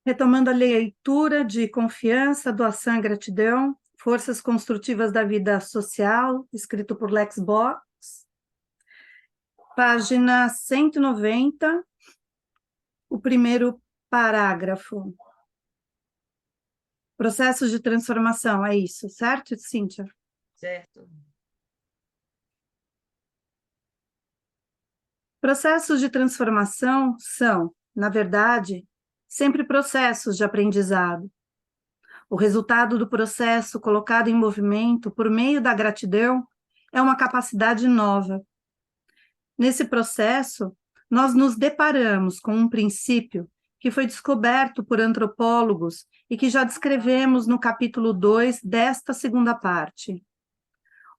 Retomando a leitura de Confiança, Doação e Gratidão, Forças Construtivas da Vida Social, escrito por Lex Box, página 190, o primeiro parágrafo. Processos de transformação, é isso, certo, Cíntia? Certo. Processos de transformação são, na verdade, sempre processos de aprendizado. O resultado do processo colocado em movimento por meio da gratidão é uma capacidade nova. Nesse processo, nós nos deparamos com um princípio que foi descoberto por antropólogos e que já descrevemos no capítulo 2 desta segunda parte.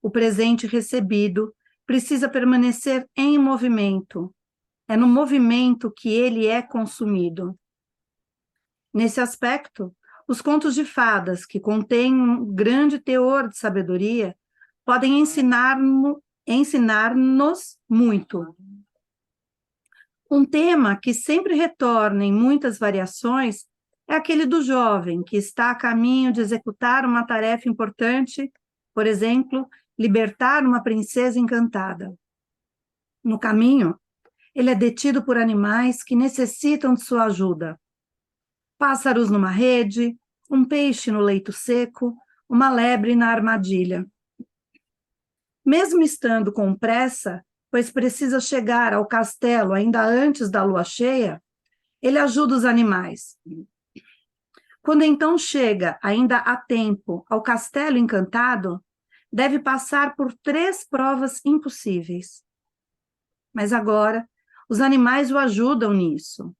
O presente recebido precisa permanecer em movimento. É no movimento que ele é consumido. Nesse aspecto, os contos de fadas, que contêm um grande teor de sabedoria, podem ensinar-nos muito. Um tema que sempre retorna em muitas variações é aquele do jovem que está a caminho de executar uma tarefa importante, por exemplo, libertar uma princesa encantada. No caminho, ele é detido por animais que necessitam de sua ajuda. Pássaros numa rede, um peixe no leito seco, uma lebre na armadilha. Mesmo estando com pressa, pois precisa chegar ao castelo ainda antes da lua cheia, ele ajuda os animais. Quando então chega, ainda há tempo, ao castelo encantado, deve passar por 3 provas impossíveis. Mas agora, os animais o ajudam nisso.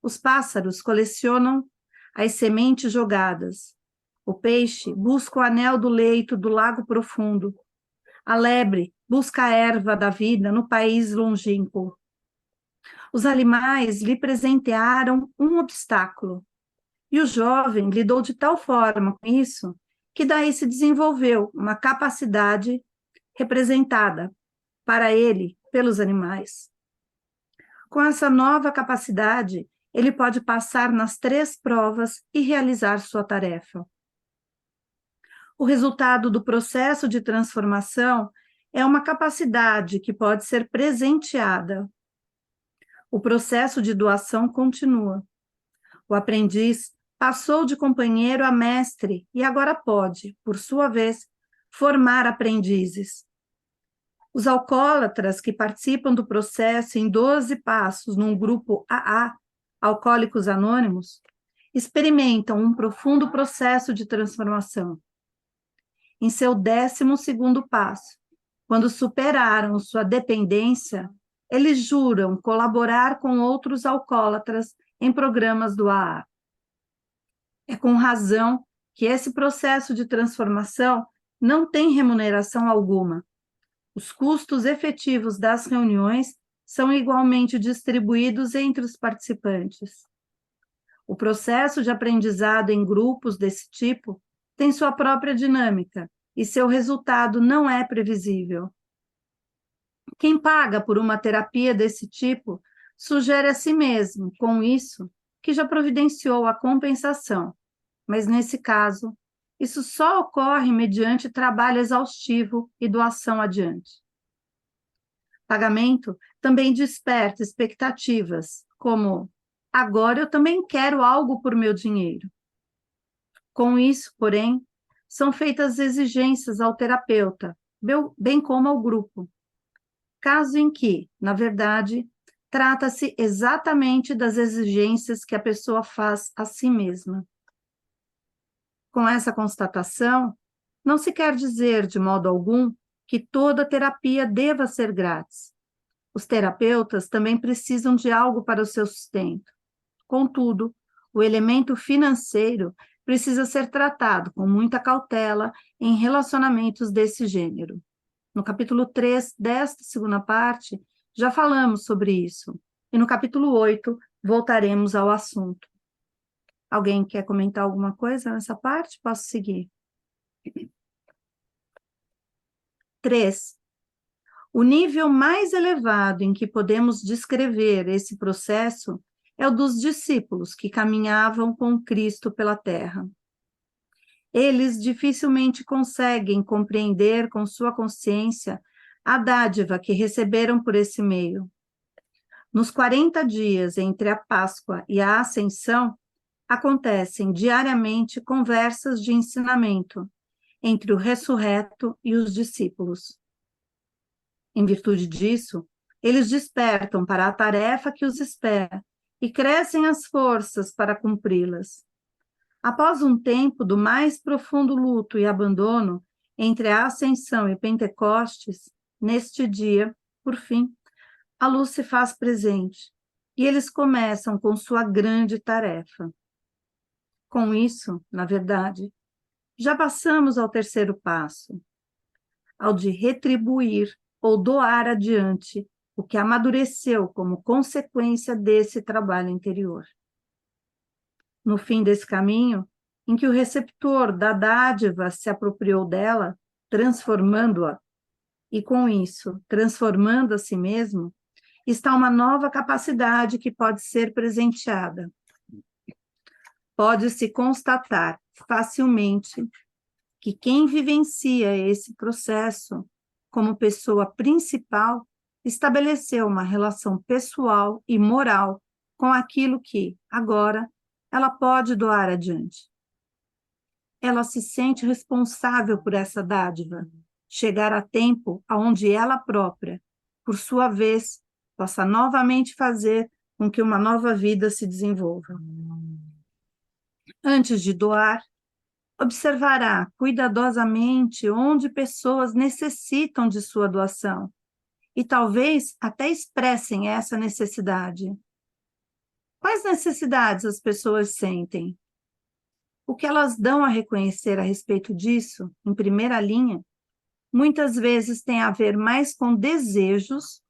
Os pássaros colecionam as sementes jogadas. O peixe busca o anel do leito do lago profundo. A lebre busca a erva da vida no país longínquo. Os animais lhe presentearam um obstáculo. E o jovem lidou de tal forma com isso que daí se desenvolveu uma capacidade representada para ele pelos animais. Com essa nova capacidade, ele pode passar nas 3 provas e realizar sua tarefa. O resultado do processo de transformação é uma capacidade que pode ser presenteada. O processo de doação continua. O aprendiz passou de companheiro a mestre e agora pode, por sua vez, formar aprendizes. Os alcoólatras que participam do processo em 12 passos num grupo AA, Alcoólicos Anônimos, experimentam um profundo processo de transformação. Em seu 12º passo, quando superaram sua dependência, eles juram colaborar com outros alcoólatras em programas do AA. É com razão que esse processo de transformação não tem remuneração alguma. Os custos efetivos das reuniões são igualmente distribuídos entre os participantes. O processo de aprendizado em grupos desse tipo tem sua própria dinâmica e seu resultado não é previsível. Quem paga por uma terapia desse tipo sugere a si mesmo, com isso, que já providenciou a compensação, mas nesse caso, isso só ocorre mediante trabalho exaustivo e doação adiante. Pagamento também desperta expectativas, como agora eu também quero algo por meu dinheiro. Com isso, porém, são feitas exigências ao terapeuta, bem como ao grupo. Caso em que, na verdade, trata-se exatamente das exigências que a pessoa faz a si mesma. Com essa constatação, não se quer dizer, de modo algum, que toda terapia deva ser grátis. Os terapeutas também precisam de algo para o seu sustento. Contudo, o elemento financeiro precisa ser tratado com muita cautela em relacionamentos desse gênero. No capítulo 3 desta segunda parte, já falamos sobre isso. E no capítulo 8, voltaremos ao assunto. Alguém quer comentar alguma coisa nessa parte? Posso seguir. 3. O nível mais elevado em que podemos descrever esse processo é o dos discípulos que caminhavam com Cristo pela terra. Eles dificilmente conseguem compreender com sua consciência a dádiva que receberam por esse meio. Nos 40 dias entre a Páscoa e a Ascensão, acontecem diariamente conversas de ensinamento entre o ressurreto e os discípulos. Em virtude disso, eles despertam para a tarefa que os espera e crescem as forças para cumpri-las. Após um tempo do mais profundo luto e abandono entre a Ascensão e Pentecostes, neste dia, por fim, a luz se faz presente e eles começam com sua grande tarefa. Com isso, na verdade, já passamos ao terceiro passo, ao de retribuir ou doar adiante o que amadureceu como consequência desse trabalho interior. No fim desse caminho, em que o receptor da dádiva se apropriou dela, transformando-a, e com isso, transformando a si mesmo, está uma nova capacidade que pode ser presenteada. Pode-se constatar facilmente que quem vivencia esse processo como pessoa principal estabeleceu uma relação pessoal e moral com aquilo que, agora, ela pode doar adiante. Ela se sente responsável por essa dádiva, chegar a tempo aonde ela própria, por sua vez, possa novamente fazer com que uma nova vida se desenvolva. Antes de doar, observará cuidadosamente onde pessoas necessitam de sua doação e talvez até expressem essa necessidade. Quais necessidades as pessoas sentem? O que elas dão a reconhecer a respeito disso, em primeira linha, muitas vezes tem a ver mais com desejos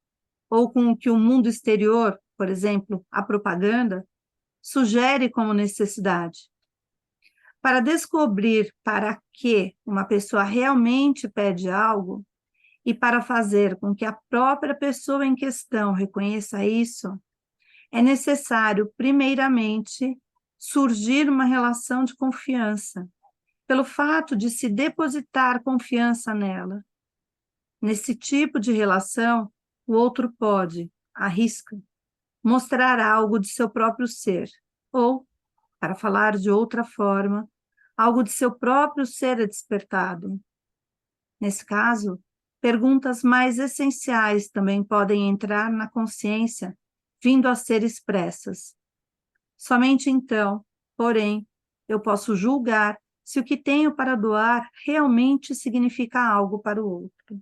ou com o que o mundo exterior, por exemplo, a propaganda, sugere como necessidade. Para descobrir para que uma pessoa realmente pede algo e para fazer com que a própria pessoa em questão reconheça isso, é necessário, primeiramente, surgir uma relação de confiança, pelo fato de se depositar confiança nela. Nesse tipo de relação, o outro pode, arrisca, mostrar algo de seu próprio ser, ou, para falar de outra forma, algo de seu próprio ser é despertado. Nesse caso, perguntas mais essenciais também podem entrar na consciência, vindo a ser expressas. Somente então, porém, eu posso julgar se o que tenho para doar realmente significa algo para o outro.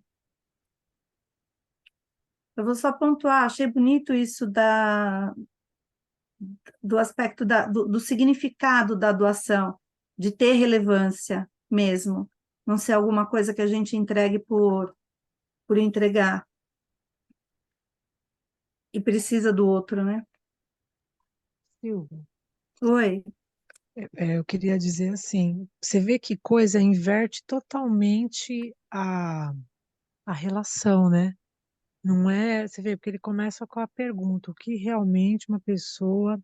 Eu vou só pontuar, achei bonito isso do aspecto do significado da doação, de ter relevância mesmo, não ser alguma coisa que a gente entregue por entregar e precisa do outro, né? Silvia, Oi, eu queria dizer assim, você vê que coisa inverte totalmente a relação, né? Não é, você vê, porque ele começa com a pergunta, o que realmente uma pessoa,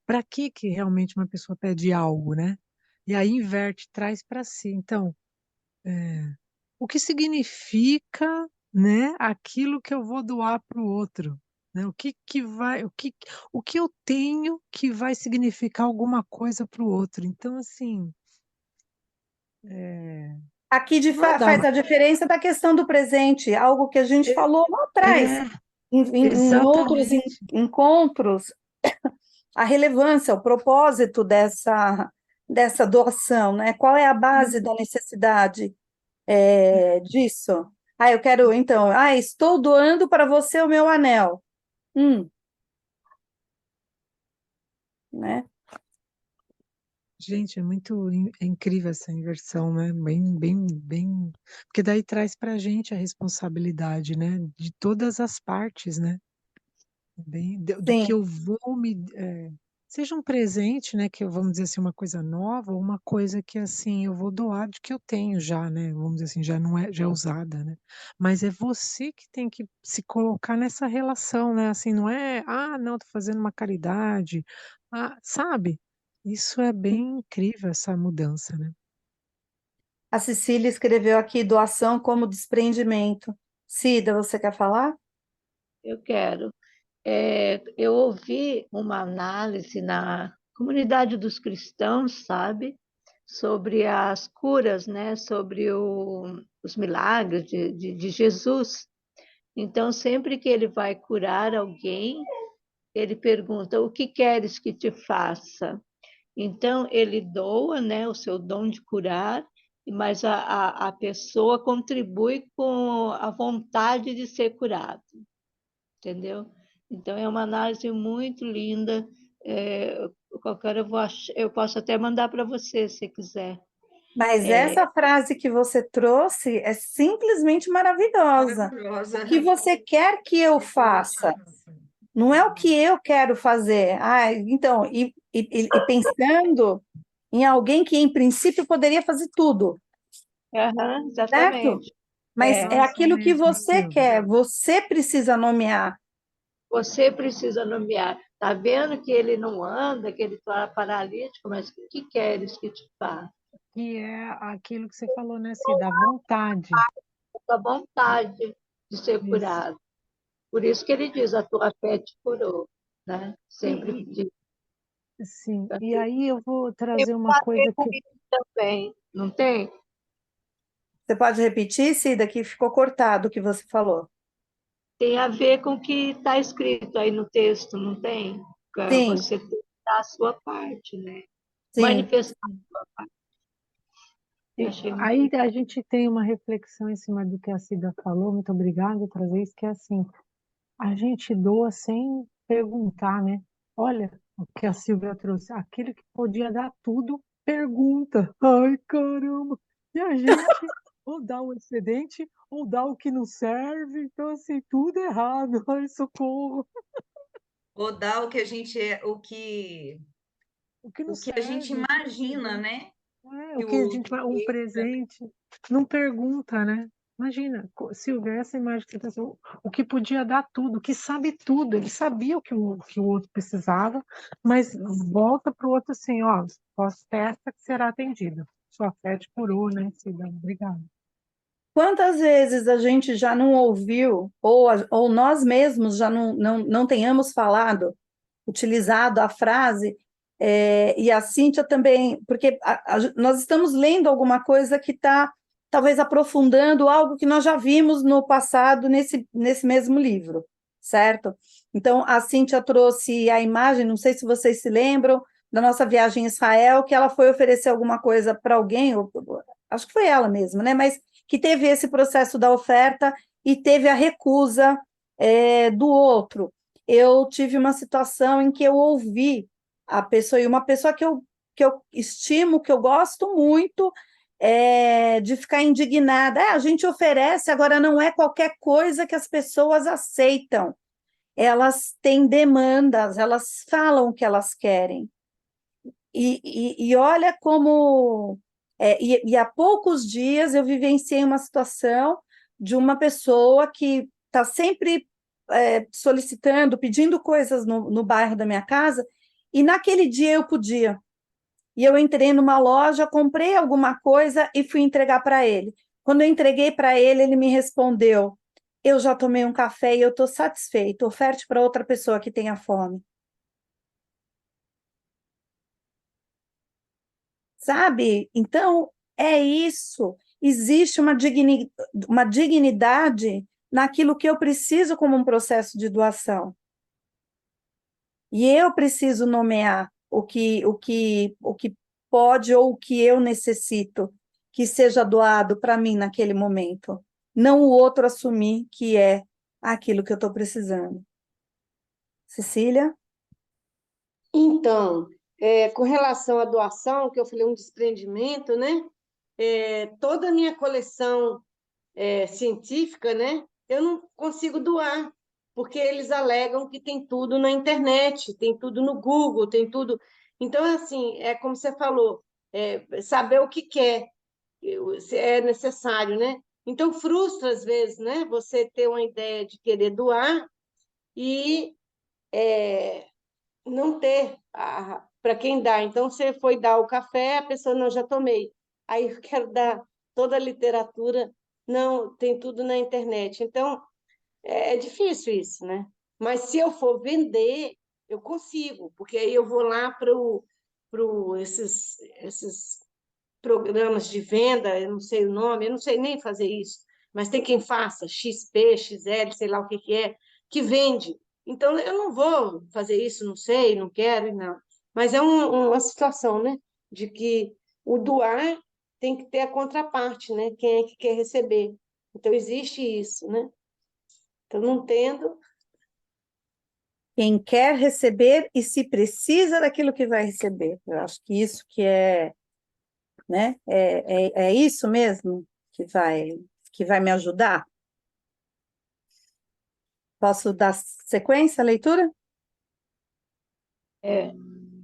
para que realmente uma pessoa pede algo, né? E aí inverte, traz para si. Então, o que significa, né, aquilo que eu vou doar para o outro, né? O que eu tenho que vai significar alguma coisa para o outro. Então, assim, é, aqui não é dar faz uma... a diferença da questão do presente, algo que a gente É, falou lá atrás, é, em outros exatamente. encontros, a relevância, o propósito dessa doação, né? Qual é a base da necessidade disso? Ah, eu quero, então, estou doando para você o meu anel. Né? Gente, é incrível essa inversão, né? Bem, porque daí traz para a gente a responsabilidade, né? De todas as partes, né? Do que Sim, eu vou me, seja um presente, né, que vamos dizer assim, uma coisa nova, ou uma coisa que assim, eu vou doar de que eu tenho já, né, vamos dizer assim, já não é, já é usada, né. Mas é você que tem que se colocar nessa relação, né, assim, não é: "Ah, não, tô fazendo uma caridade", ah, sabe? Isso é bem incrível, essa mudança, né. A Cecília escreveu aqui doação como desprendimento. Cida, você quer falar? Eu quero. Eu ouvi uma análise na comunidade dos cristãos, sabe, sobre as curas, né, sobre os milagres de Jesus. Então, sempre que ele vai curar alguém, ele pergunta: o que queres que te faça? Então, ele doa, né, o seu dom de curar, mas a pessoa contribui com a vontade de ser curado, entendeu? Então, é uma análise muito linda. Qualquer hora eu posso até mandar para você, se quiser. Mas essa frase que você trouxe é simplesmente maravilhosa. O que você quer que eu faça? Não é o que eu quero fazer. Ah, então, e pensando em alguém que, em princípio, poderia fazer tudo, Aham, certo? exatamente. Mas É, é Nossa, é aquilo que mesmo, você Silvia. quer, você precisa nomear. você precisa nomear. Está vendo que ele não anda, que ele está paralítico, mas o que queres que te faça? Que é aquilo que você falou, né, Cida, a vontade. A vontade de ser Isso. curado. Por isso que ele diz: a tua fé te curou. Né? Sempre E, diz. sim, e aí eu vou Tem trazer uma a ver coisa com que isso também, não tem? Você pode repetir, Cida, que ficou cortado o que você falou. Tem a ver com o que está escrito aí no texto, não tem? Sim, Você tem que dar a sua parte, né? sim. Manifestar a sua parte. Eu e achei muito. aí a gente tem uma reflexão em cima do que a Cida falou, muito obrigada por trazer isso, que é assim, a gente doa sem perguntar, né? Olha o que a Silvia trouxe, aquele que podia dar tudo, pergunta. Ai, caramba! E a gente ou dá o excedente ou dá o que não serve, então assim, tudo errado. Ai, socorro! Ou dar o que a gente é, O que não o que a gente serve, o que não imagina, né? o Que o que a gente outro vai, um queira. presente, não pergunta, né? Imagina, Silvia, essa imagem que você pensou, o que podia dar tudo, o que sabe tudo, ele sabia que o outro precisava, mas volta para o outro assim, ó, posso testa que será atendido. Sua fé te curou, né, Silvia? Obrigada. Quantas vezes a gente já não ouviu, ou nós mesmos já não tenhamos falado, utilizado a frase, e a Cíntia também, porque nós estamos lendo alguma coisa que está talvez aprofundando algo que nós já vimos no passado nesse mesmo livro, certo? Então, a Cíntia trouxe a imagem, não sei se vocês se lembram, da nossa viagem em Israel, que ela foi oferecer alguma coisa para alguém, acho que foi ela mesma, né? Mas que teve esse processo da oferta e teve a recusa do outro. Eu tive uma situação em que eu ouvi a pessoa, e uma pessoa que eu estimo, que eu gosto muito, de ficar indignada. A gente oferece, agora não é qualquer coisa que as pessoas aceitam. Elas têm demandas, elas falam o que elas querem. E olha como. E há poucos dias eu vivenciei uma situação de uma pessoa que está sempre solicitando, pedindo coisas no bairro da minha casa, e naquele dia eu podia. E eu entrei numa loja, comprei alguma coisa e fui entregar para ele. Quando eu entreguei para ele, ele me respondeu: eu já tomei um café e eu estou satisfeito, oferte para outra pessoa que tenha fome. Sabe? Então, é isso. Existe uma dignidade naquilo que eu preciso como um processo de doação. E eu preciso nomear o que pode ou o que eu necessito que seja doado para mim naquele momento. Não o outro assumir que é aquilo que eu estou precisando. Cecília? Então, com relação à doação, que eu falei um desprendimento, né? Toda a minha coleção científica, né? Eu não consigo doar, porque eles alegam que tem tudo na internet, tem tudo no Google, tem tudo. Então, assim, é como você falou, saber o que quer, se é necessário, né? Então, frustra às vezes, né? Você ter uma ideia de querer doar e não ter para quem dá. Então, você foi dar o café, a pessoa, não, já tomei. Aí eu quero dar toda a literatura, não, tem tudo na internet. Então, é difícil isso, né? Mas se eu for vender, eu consigo, porque aí eu vou lá para esses programas de venda, eu não sei o nome, eu não sei nem fazer isso, mas tem quem faça, XP, XL, sei lá o que é, que vende. Então, eu não vou fazer isso, não sei, não quero, não. Mas é uma situação, né? De que o doar tem que ter a contraparte, né? Quem é que quer receber. Então, existe isso, né? Então, não tendo, Quem quer receber e se precisa daquilo que vai receber. Eu acho que isso que é, né? É isso mesmo que vai me ajudar. Posso dar sequência à leitura?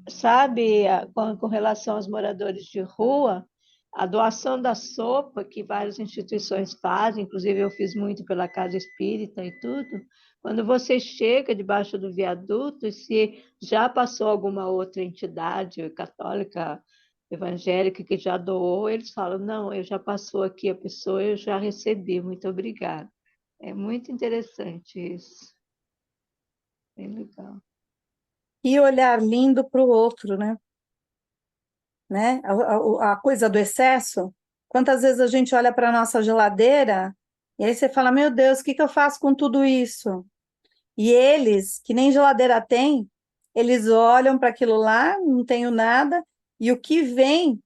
Sabe, com relação aos moradores de rua, a doação da sopa, que várias instituições fazem, inclusive eu fiz muito pela Casa Espírita e tudo, quando você chega debaixo do viaduto, e se já passou alguma outra entidade católica, evangélica, que já doou, eles falam, não, eu já passou aqui a pessoa, eu já recebi, muito obrigada. É muito interessante isso, bem legal. E olhar lindo para o outro, né? A coisa do excesso. Quantas vezes a gente olha para a nossa geladeira e aí você fala, meu Deus, o que que eu faço com tudo isso? E eles, que nem geladeira tem, eles olham para aquilo lá, não tenho nada, e o que vem,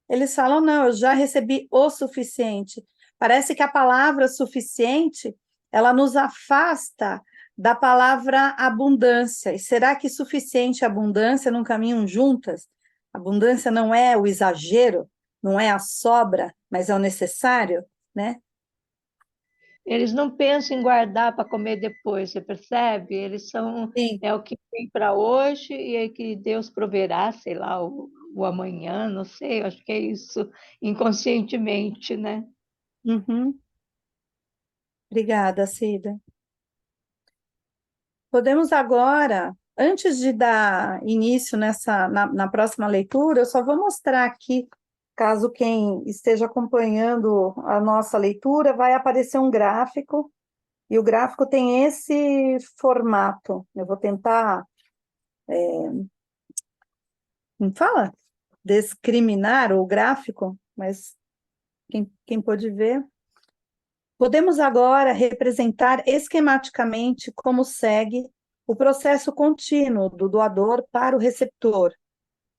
eles falam, não, eu já recebi o suficiente. Parece que a palavra suficiente, ela nos afasta da palavra abundância. E será que suficiente e abundância não caminham juntas? Abundância não é o exagero, não é a sobra, mas é o necessário, né? Eles não pensam em guardar para comer depois, você percebe? Eles são, Sim. é o que tem para hoje e é que Deus proverá, sei lá, o amanhã, não sei, eu acho que é isso, inconscientemente, né? Uhum. Obrigada, Cida. Podemos agora, antes de dar início na próxima leitura, eu só vou mostrar aqui, caso quem esteja acompanhando a nossa leitura, vai aparecer um gráfico, e o gráfico tem esse formato. Eu vou tentar, como fala? Discriminar o gráfico, mas quem pode ver. Podemos agora representar esquematicamente como segue o processo contínuo do doador para o receptor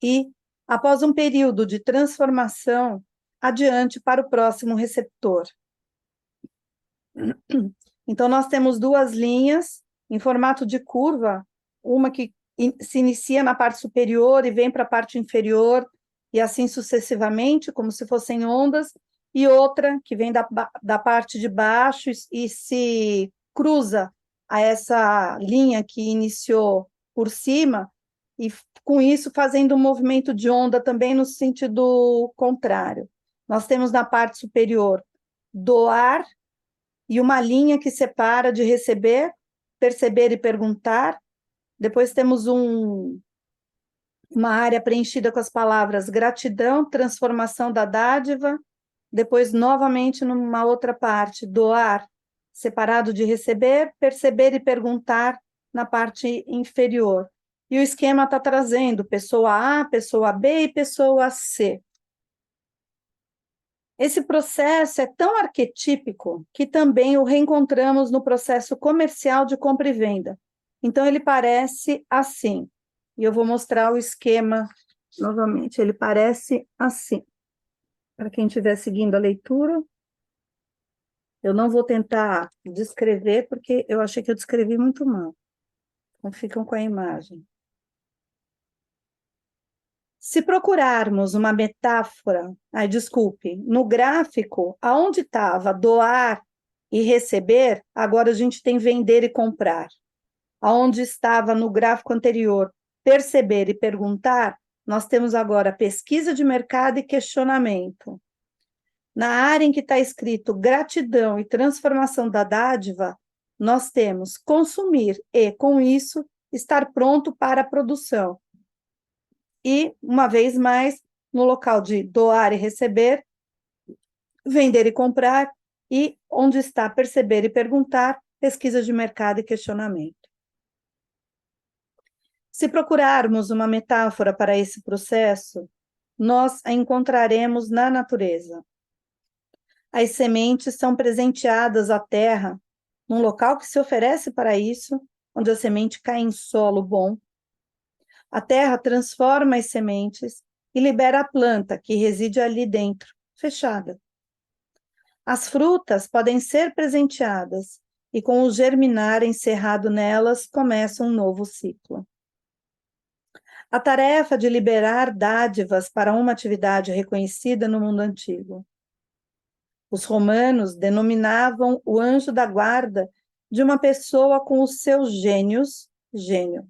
e, após um período de transformação, adiante para o próximo receptor. Então, nós temos duas linhas em formato de curva, uma que se inicia na parte superior e vem para a parte inferior, e assim sucessivamente, como se fossem ondas, e outra que vem da parte de baixo e se cruza a essa linha que iniciou por cima, e com isso fazendo um movimento de onda também no sentido contrário. Nós temos na parte superior doar, e uma linha que separa de receber, perceber e perguntar. Depois temos uma área preenchida com as palavras gratidão, transformação da dádiva. Depois, novamente, numa outra parte, doar, separado de receber, perceber e perguntar na parte inferior. E o esquema está trazendo pessoa A, pessoa B e pessoa C. Esse processo é tão arquetípico que também o reencontramos no processo comercial de compra e venda. Então, ele parece assim. E eu vou mostrar o esquema novamente. Ele parece assim. Para quem estiver seguindo a leitura, eu não vou tentar descrever, porque eu achei que eu descrevi muito mal. Então, ficam com a imagem. Se procurarmos uma metáfora, desculpe, no gráfico, aonde estava doar e receber, agora a gente tem vender e comprar. Aonde estava no gráfico anterior perceber e perguntar, nós temos agora pesquisa de mercado e questionamento. Na área em que está escrito gratidão e transformação da dádiva, nós temos consumir e, com isso, estar pronto para a produção. E, uma vez mais, no local de doar e receber, vender e comprar, e onde está perceber e perguntar, pesquisa de mercado e questionamento. Se procurarmos uma metáfora para esse processo, nós a encontraremos na natureza. As sementes são presenteadas à terra, num local que se oferece para isso, onde a semente cai em solo bom. A terra transforma as sementes e libera a planta que reside ali dentro, fechada. As frutas podem ser presenteadas e, com o germinar encerrado nelas, começa um novo ciclo. A tarefa de liberar dádivas para uma atividade reconhecida no mundo antigo. Os romanos denominavam o anjo da guarda de uma pessoa com os seus gênios, gênio.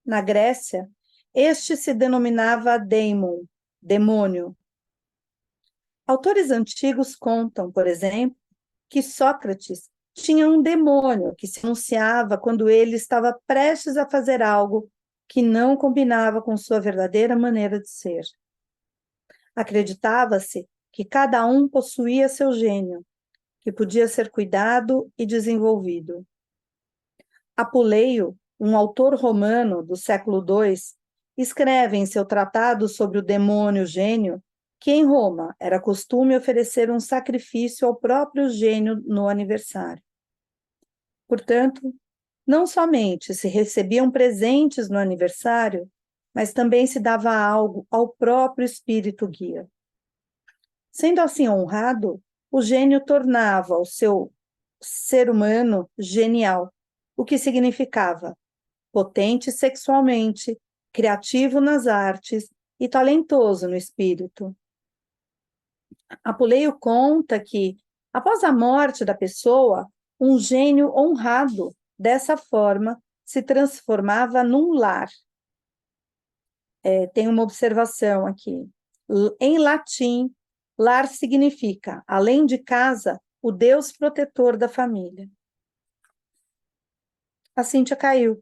Na Grécia, este se denominava daimon, demônio. Autores antigos contam, por exemplo, que Sócrates tinha um demônio que se anunciava quando ele estava prestes a fazer algo que não combinava com sua verdadeira maneira de ser. Acreditava-se que cada um possuía seu gênio, que podia ser cuidado e desenvolvido. Apuleio, um autor romano do século II, escreve em seu tratado sobre o demônio gênio que em Roma era costume oferecer um sacrifício ao próprio gênio no aniversário. Portanto, não somente se recebiam presentes no aniversário, mas também se dava algo ao próprio espírito guia. Sendo assim honrado, o gênio tornava o seu ser humano genial, o que significava potente sexualmente, criativo nas artes e talentoso no espírito. Apuleio conta que, após a morte da pessoa, um gênio honrado, dessa forma, se transformava num lar. Tem uma observação aqui. Em latim, lar significa, além de casa, o Deus protetor da família. A Cíntia caiu.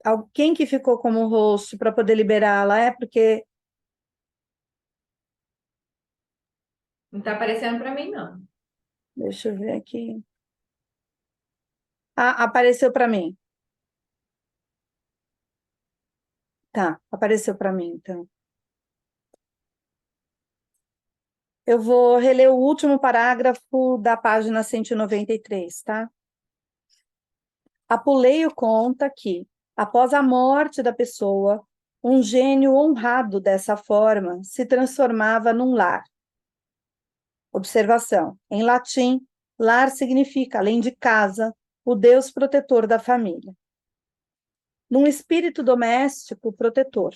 Alguém que ficou como host para poder liberá-la porque... Não está aparecendo para mim, não. Deixa eu ver aqui. Ah, apareceu para mim. Tá, apareceu para mim, então. Eu vou reler o último parágrafo da página 193, tá? Apuleio conta que, após a morte da pessoa, um gênio honrado dessa forma se transformava num lar. Observação: em latim, lar significa, além de casa, o Deus protetor da família. Num espírito doméstico protetor.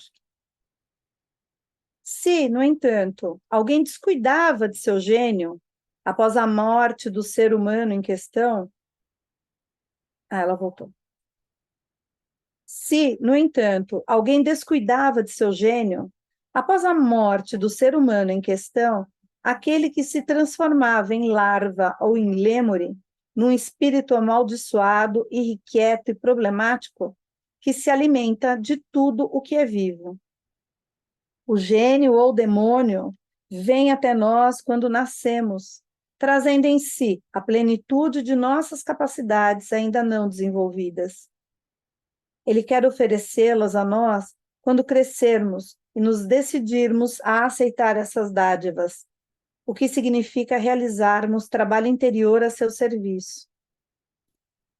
Se, no entanto, alguém descuidava de seu gênio, após a morte do ser humano em questão... Ah, ela voltou. Se, no entanto, alguém descuidava de seu gênio, após a morte do ser humano em questão, aquele que se transformava em larva ou em lêmure, num espírito amaldiçoado, irrequieto e problemático, que se alimenta de tudo o que é vivo. O gênio ou demônio vem até nós quando nascemos, trazendo em si a plenitude de nossas capacidades ainda não desenvolvidas. Ele quer oferecê-las a nós quando crescermos e nos decidirmos a aceitar essas dádivas, o que significa realizarmos trabalho interior a seu serviço.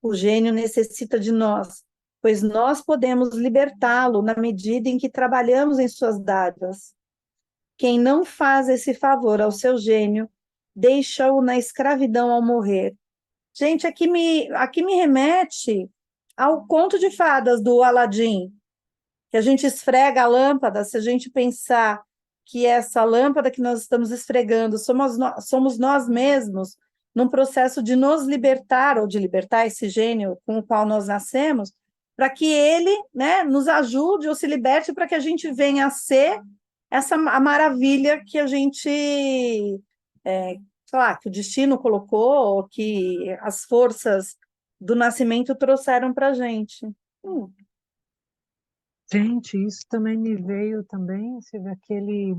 O gênio necessita de nós, pois nós podemos libertá-lo na medida em que trabalhamos em suas dádivas. Quem não faz esse favor ao seu gênio, deixa-o na escravidão ao morrer. Gente, aqui me remete ao conto de fadas do Aladim, que a gente esfrega a lâmpada, se a gente pensar que essa lâmpada que nós estamos esfregando somos nós mesmos, num processo de nos libertar, ou de libertar esse gênio com o qual nós nascemos, para que ele, né, nos ajude ou se liberte para que a gente venha a ser a maravilha que a gente, sei lá, que o destino colocou, ou que as forças do nascimento trouxeram para a gente. Gente, isso também me veio também, você vê aquele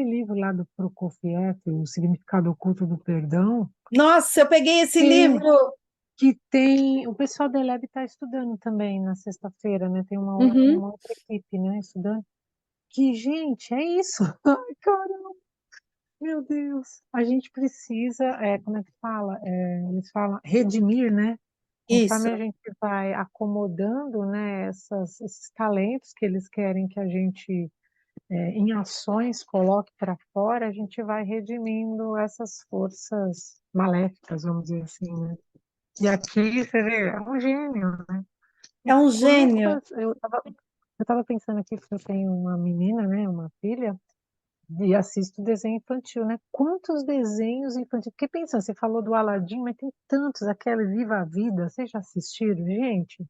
livro lá do Prokofiev, O Significado Oculto do Perdão, Nossa, eu peguei esse que, livro. que tem, o pessoal da Eleb está estudando também na sexta-feira, né? Tem Uhum. uma outra equipe, né, estudando. Que, gente, é isso. Ai, caramba, meu Deus. A gente precisa, como é que fala? Eles falam redimir, né? Isso. Conforme a gente vai acomodando, né, esses talentos que eles querem que a gente, em ações, coloque para fora, a gente vai redimindo essas forças maléficas, vamos dizer assim, né? E aqui, você vê, é um gênio, né? E É um gênio. eu tava pensando aqui, porque eu tenho uma menina, né, uma filha, e assisto desenho infantil, né? Quantos desenhos infantis? Porque pensando, você falou do Aladim, mas tem tantos, aquele Viva a Vida, vocês já assistiram, gente?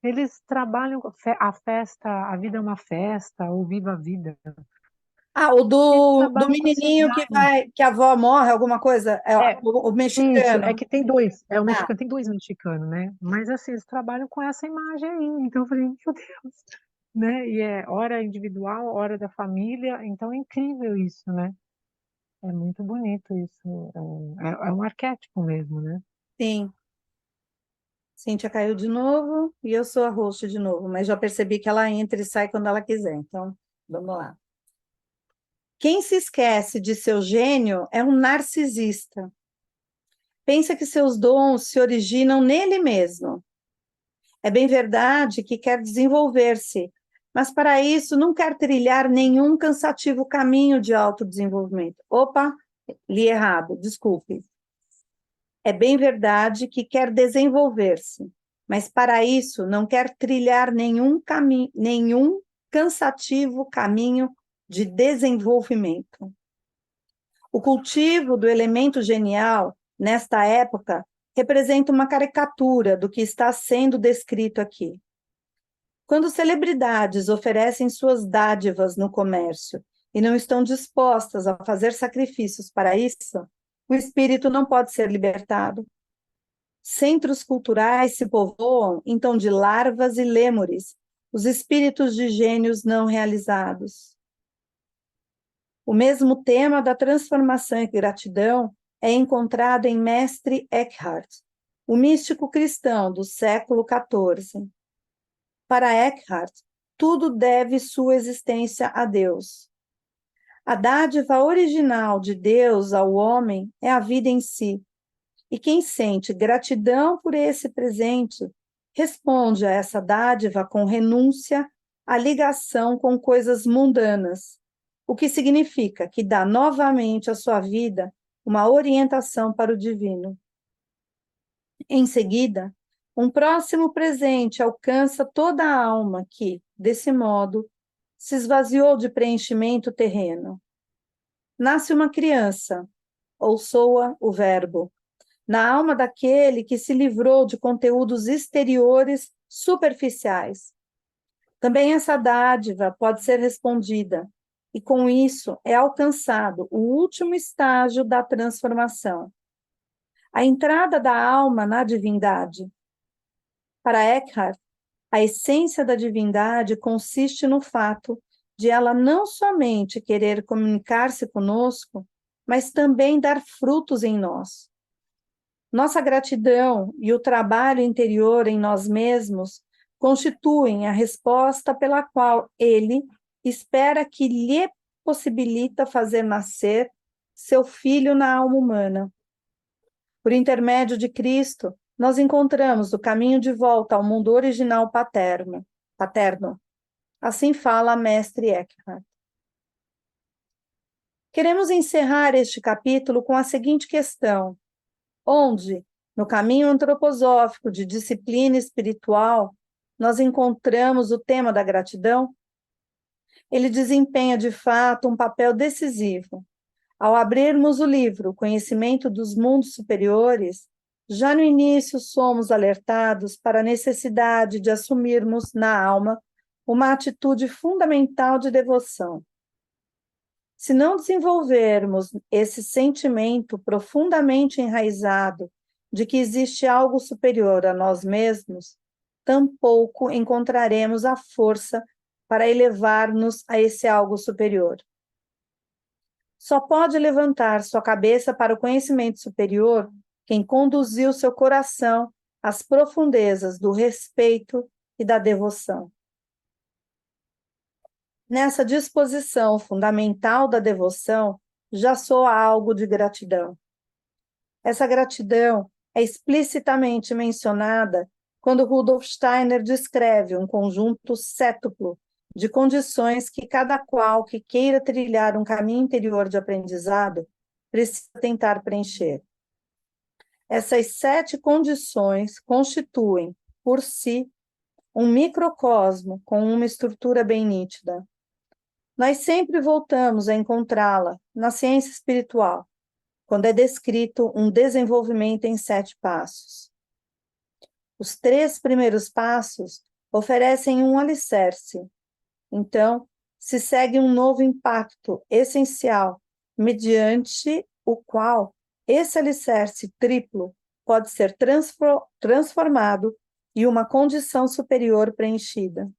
Eles trabalham a festa, a vida é uma festa, ou Viva a Vida. Ah, o Eles do trabalham com essa menininho idade. que a avó morre, alguma coisa? É É, o isso, é mexicano. que tem dois, é o Ah, mexicano, tem dois mexicanos, né? Mas assim, eles trabalham com essa imagem aí. Então eu falei, meu Deus, né? E é hora individual, hora da família, então é incrível isso, né? É muito bonito isso. É um arquétipo mesmo, né? sim. Cíntia caiu de novo e eu sou a host de novo, mas já percebi que ela entra e sai quando ela quiser. Então, vamos lá. Quem se esquece de seu gênio é um narcisista. Pensa que seus dons se originam nele mesmo. É bem verdade que quer desenvolver-se, mas para isso não quer trilhar nenhum cansativo caminho de autodesenvolvimento. Opa, li errado, desculpe. É bem verdade que quer desenvolver-se, mas para isso não quer trilhar nenhum cansativo caminho de desenvolvimento. O cultivo do elemento genial, nesta época, representa uma caricatura do que está sendo descrito aqui. Quando celebridades oferecem suas dádivas no comércio e não estão dispostas a fazer sacrifícios para isso, o espírito não pode ser libertado. Centros culturais se povoam, então, de larvas e lêmures, os espíritos de gênios não realizados. O mesmo tema da transformação e gratidão é encontrado em Mestre Eckhart, o místico cristão do século XIV. Para Eckhart, tudo deve sua existência a Deus. A dádiva original de Deus ao homem é a vida em si, e quem sente gratidão por esse presente responde a essa dádiva com renúncia à ligação com coisas mundanas, o que significa que dá novamente à sua vida uma orientação para o divino. Em seguida, um próximo presente alcança toda a alma que, desse modo, se esvaziou de preenchimento terreno. Nasce uma criança, ou soa o verbo, na alma daquele que se livrou de conteúdos exteriores superficiais. Também essa dádiva pode ser respondida, e com isso é alcançado o último estágio da transformação. A entrada da alma na divindade. Para Eckhart, a essência da divindade consiste no fato de ela não somente querer comunicar-se conosco, mas também dar frutos em nós. Nossa gratidão e o trabalho interior em nós mesmos constituem a resposta pela qual ele espera que lhe possibilita fazer nascer seu filho na alma humana. Por intermédio de Cristo, nós encontramos o caminho de volta ao mundo original paterno. Assim fala Mestre Eckhart. Queremos encerrar este capítulo com a seguinte questão: onde, no caminho antroposófico de disciplina espiritual, nós encontramos o tema da gratidão? ele desempenha, de fato, um papel decisivo. Ao abrirmos o livro Conhecimento dos Mundos Superiores, já no início somos alertados para a necessidade de assumirmos na alma uma atitude fundamental de devoção. Se não desenvolvermos esse sentimento profundamente enraizado de que existe algo superior a nós mesmos, tampouco encontraremos a força para elevar-nos a esse algo superior. Só pode levantar sua cabeça para o conhecimento superior quem conduziu seu coração às profundezas do respeito e da devoção. Nessa disposição fundamental da devoção, já soa algo de gratidão. Essa gratidão é explicitamente mencionada quando Rudolf Steiner descreve um conjunto cétuplo de condições que cada qual que queira trilhar um caminho interior de aprendizado precisa tentar preencher. Essas 7 condições constituem, por si, um microcosmo com uma estrutura bem nítida. Nós sempre voltamos a encontrá-la na ciência espiritual, quando é descrito um desenvolvimento em 7 passos. Os 3 primeiros passos oferecem um alicerce. Então, se segue um novo impacto essencial, mediante o qual esse alicerce triplo pode ser transformado e uma condição superior preenchida.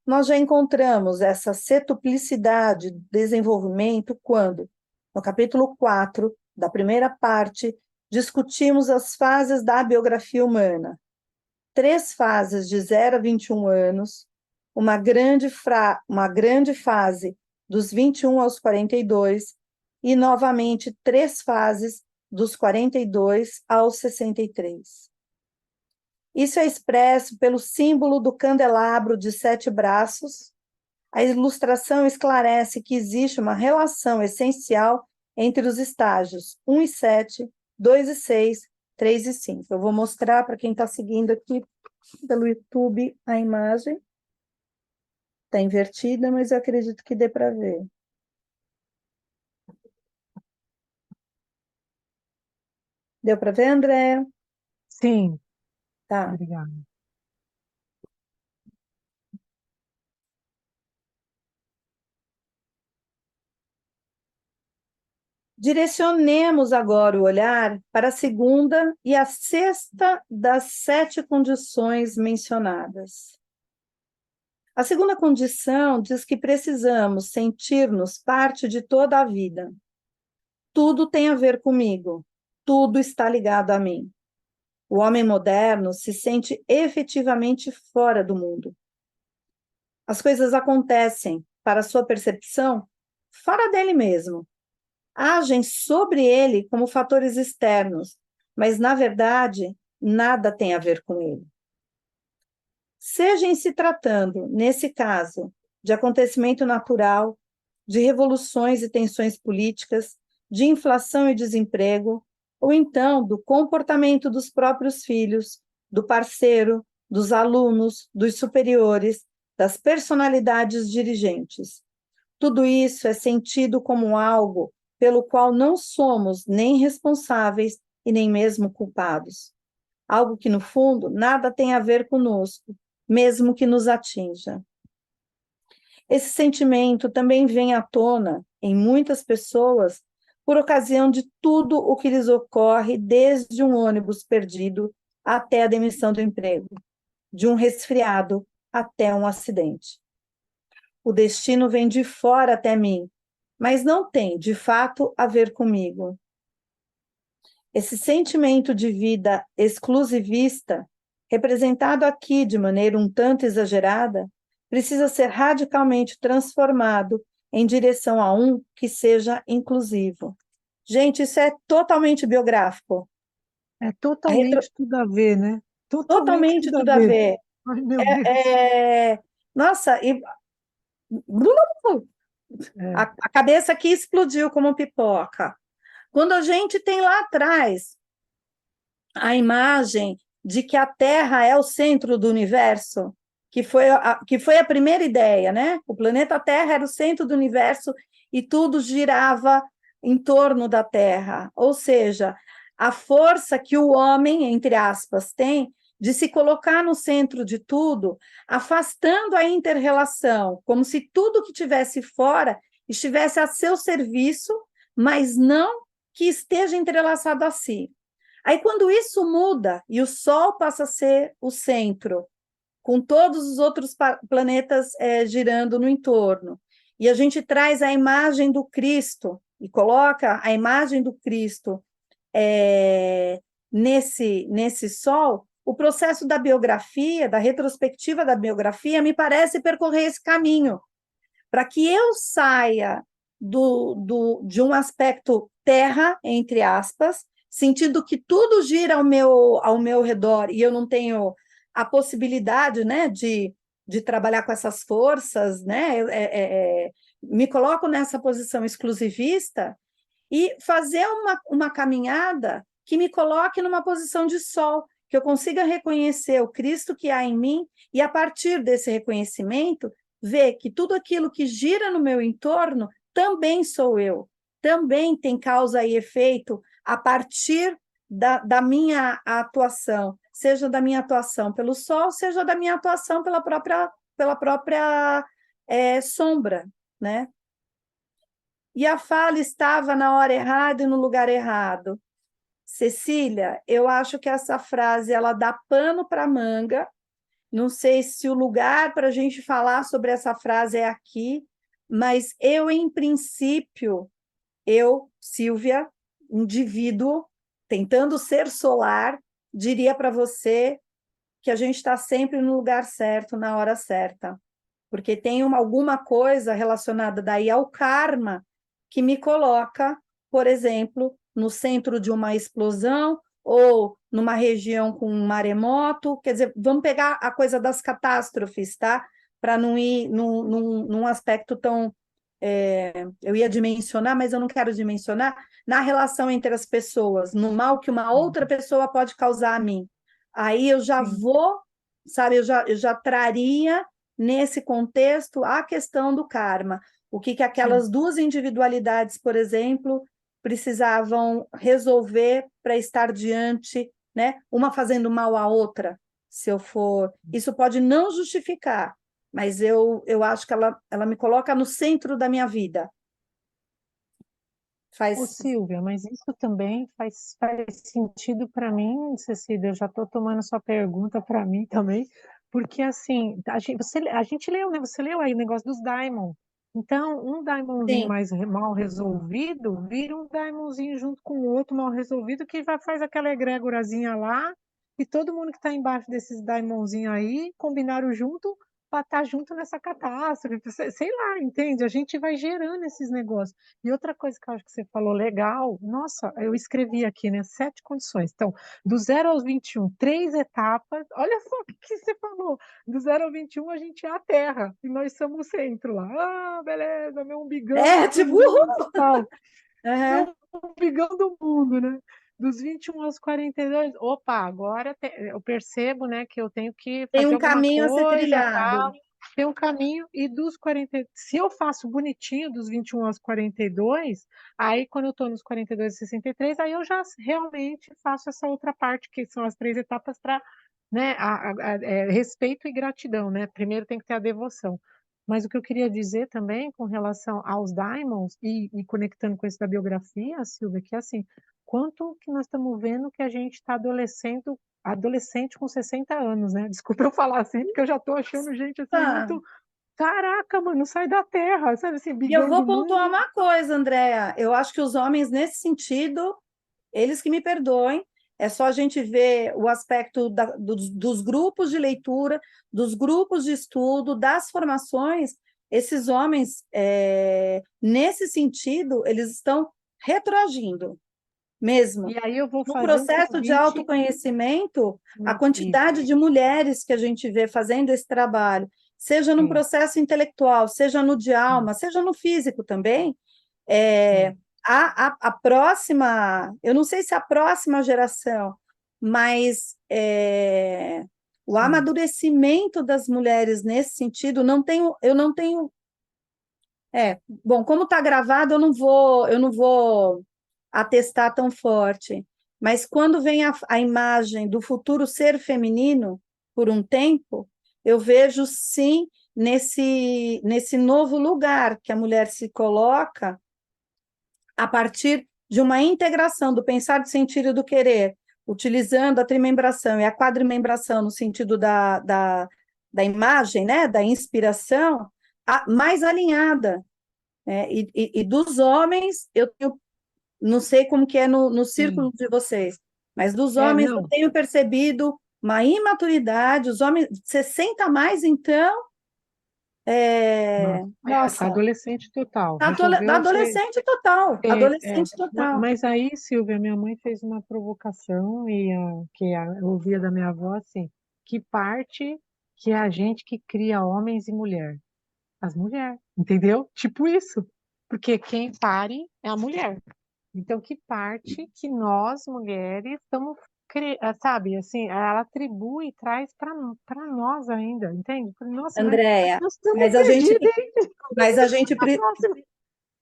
Nós já encontramos essa setuplicidade de desenvolvimento quando, no capítulo 4 da primeira parte, discutimos as fases da biografia humana. 3 fases de 0 a 21 anos, uma grande fase dos 21 aos 42 e, novamente, 3 fases dos 42 aos 63. Isso é expresso pelo símbolo do candelabro de 7 braços. A ilustração esclarece que existe uma relação essencial entre os estágios 1 e 7, 2 e 6, 3 e 5. Eu vou mostrar para quem está seguindo aqui pelo YouTube a imagem. Está invertida, mas eu acredito que dê para ver. Deu para ver, André? Sim, Tá. obrigada. Direcionemos agora o olhar para a segunda e a sexta das 7 condições mencionadas. A segunda condição diz que precisamos sentir-nos parte de toda a vida. Tudo tem a ver comigo, tudo está ligado a mim. O homem moderno se sente efetivamente fora do mundo. As coisas acontecem, para sua percepção, fora dele mesmo. Agem sobre ele como fatores externos, mas, na verdade, nada tem a ver com ele. Seja em se tratando, nesse caso, de acontecimento natural, de revoluções e tensões políticas, de inflação e desemprego, ou então do comportamento dos próprios filhos, do parceiro, dos alunos, dos superiores, das personalidades dirigentes. Tudo isso é sentido como algo pelo qual não somos nem responsáveis e nem mesmo culpados. Algo que, no fundo, nada tem a ver conosco, mesmo que nos atinja. Esse sentimento também vem à tona, em muitas pessoas, por ocasião de tudo o que lhes ocorre, desde um ônibus perdido até a demissão do emprego, de um resfriado até um acidente. O destino vem de fora até mim, mas não tem, de fato, a ver comigo. Esse sentimento de vida exclusivista, representado aqui de maneira um tanto exagerada, precisa ser radicalmente transformado em direção a um que seja inclusivo. Gente, isso é totalmente biográfico. É totalmente tudo a ver, né? Totalmente tudo a ver. Ai, meu Deus. Nossa, e a cabeça aqui explodiu como pipoca. Quando a gente tem lá atrás a imagem de que a Terra é o centro do universo, que foi a primeira ideia, né? O planeta Terra era o centro do universo e tudo girava em torno da Terra. Ou seja, a força que o homem, entre aspas, tem de se colocar no centro de tudo, afastando a inter-relação, como se tudo que tivesse fora estivesse a seu serviço, mas não que esteja entrelaçado a si. Aí, quando isso muda e o Sol passa a ser o centro, com todos os outros planetas girando no entorno, e a gente traz a imagem do Cristo e coloca a imagem do Cristo nesse Sol, o processo da biografia, da retrospectiva da biografia, me parece percorrer esse caminho, para que eu saia de um aspecto terra, entre aspas, sentindo que tudo gira ao meu redor e eu não tenho a possibilidade, né, de trabalhar com essas forças, né, me coloco nessa posição exclusivista e fazer uma caminhada que me coloque numa posição de sol, que eu consiga reconhecer o Cristo que há em mim e, a partir desse reconhecimento, ver que tudo aquilo que gira no meu entorno também sou eu, também tem causa e efeito a partir da minha atuação, seja da minha atuação pelo sol, seja da minha atuação pela própria sombra, né? E a fala estava na hora errada e no lugar errado. Cecília, eu acho que essa frase ela dá pano para manga. Não sei se o lugar para a gente falar sobre essa frase é aqui, mas eu, em princípio, Silvia, indivíduo, tentando ser solar, diria para você que a gente está sempre no lugar certo, na hora certa, porque tem alguma coisa relacionada daí ao karma que me coloca, por exemplo, no centro de uma explosão ou numa região com um maremoto. Quer dizer, vamos pegar a coisa das catástrofes, tá? Para não ir num aspecto tão... eu ia dimensionar, mas eu não quero dimensionar, na relação entre as pessoas, no mal que uma outra pessoa pode causar a mim. Aí eu já vou, sabe, eu já traria nesse contexto a questão do karma. O que aquelas duas individualidades, por exemplo, precisavam resolver para estar diante, né? Uma fazendo mal à outra, se eu for... Isso pode não justificar, mas eu acho que ela me coloca no centro da minha vida. Ô, Silvia, mas isso também faz sentido para mim, Cecília, eu já estou tomando sua pergunta para mim também, porque assim, a gente leu, né? Você leu aí o negócio dos Daimon. Então, um Daimonzinho Sim. mais mal resolvido vira um Daimonzinho junto com o outro mal resolvido que já faz aquela egrégorazinha lá, e todo mundo que está embaixo desses Daimonzinhos aí combinaram junto para estar junto nessa catástrofe, sei lá, entende? A gente vai gerando esses negócios. E outra coisa que eu acho que você falou legal, nossa, eu escrevi aqui, né? 7 condições. Então, do 0 aos 21, 3 etapas. Olha só o que você falou. Do 0 ao 21, a gente é a Terra, e nós somos o centro lá. Ah, beleza, meu umbigão Tipo... fundamental. Uhum. Meu umbigão do mundo, né? Dos 21 aos 42, opa, agora eu percebo, né, que eu tenho que Tem fazer um alguma caminho a ser coisa, trilhado. tal. Tem um caminho, e dos 40, se eu faço bonitinho dos 21 aos 42, aí quando eu estou nos 42 e 63, aí eu já realmente faço essa outra parte, que são as 3 etapas para, né, respeito e gratidão, né? Primeiro tem que ter a devoção. Mas o que eu queria dizer também com relação aos Diamonds e conectando com isso da biografia, Silvia, que é assim, quanto que nós estamos vendo que a gente está adolescente com 60 anos, né? Desculpa eu falar assim, porque eu já estou achando gente assim Ah, muito, caraca, mano, sai da terra, sabe assim, e eu bigão vou do pontuar mundo. uma coisa, Andréa. Eu acho que os homens, nesse sentido, eles que me perdoem, é só a gente ver o aspecto dos grupos de leitura, dos grupos de estudo, das formações. Esses homens, nesse sentido, eles estão retroagindo mesmo. E aí eu vou No fazer um processo de convite. autoconhecimento, a Isso. quantidade de mulheres que a gente vê fazendo esse trabalho, seja no É, processo intelectual, seja no de alma, seja no físico também, é. é, a próxima, eu não sei se a próxima geração, mas O amadurecimento das mulheres nesse sentido, eu não tenho. Bom, como está gravado, eu não vou atestar tão forte. Mas quando vem a imagem do futuro ser feminino, por um tempo, eu vejo sim nesse novo lugar que a mulher se coloca a partir de uma integração do pensar, do sentir e do querer, utilizando a trimembração e a quadrimembração no sentido da imagem, né, da inspiração, mais alinhada. E dos homens, não sei como que é no círculo de vocês, mas dos homens eu Não. tenho percebido uma imaturidade, os homens, 60 a mais, então, Nossa, nossa, adolescente total. Resolveu ser. adolescente total, adolescente total. Mas aí, Silvia, minha mãe fez uma provocação eu ouvia da minha avó assim, que parte que é a gente que cria homens e mulher? As mulheres, entendeu? Tipo isso. Porque quem pare é a mulher. Então, que parte que nós, mulheres, estamos, sabe, assim, ela atribui e traz para nós ainda, entende? Nossa, Andréia, nós estamos mas a gente, perdidos, hein? mas a gente, Na próxima.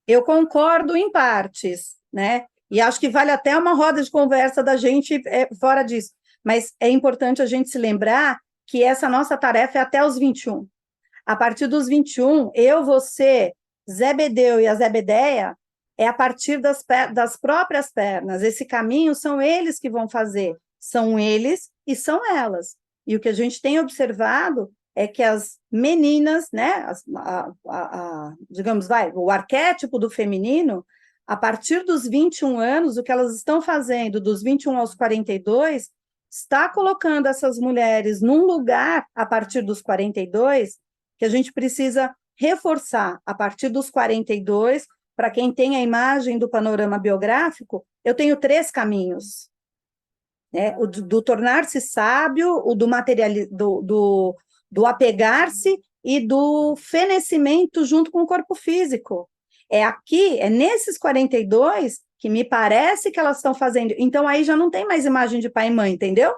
eu concordo em partes, né? E acho que vale até uma roda de conversa da gente fora disso. Mas é importante a gente se lembrar que essa nossa tarefa é até os 21. A partir dos 21, eu, você, Zebedeu e a Zebedeia, é a partir das próprias pernas. Esse caminho são eles que vão fazer. São eles e são elas. E o que a gente tem observado é que as meninas, né, digamos, o arquétipo do feminino, a partir dos 21 anos, o que elas estão fazendo dos 21 aos 42, está colocando essas mulheres num lugar, a partir dos 42, que a gente precisa reforçar a partir dos 42. Para quem tem a imagem do panorama biográfico, eu tenho 3 caminhos. Né? O do tornar-se sábio, o do apegar-se e do fenecimento junto com o corpo físico. É nesses 42 que me parece que elas estão fazendo. Então, aí já não tem mais imagem de pai e mãe, entendeu?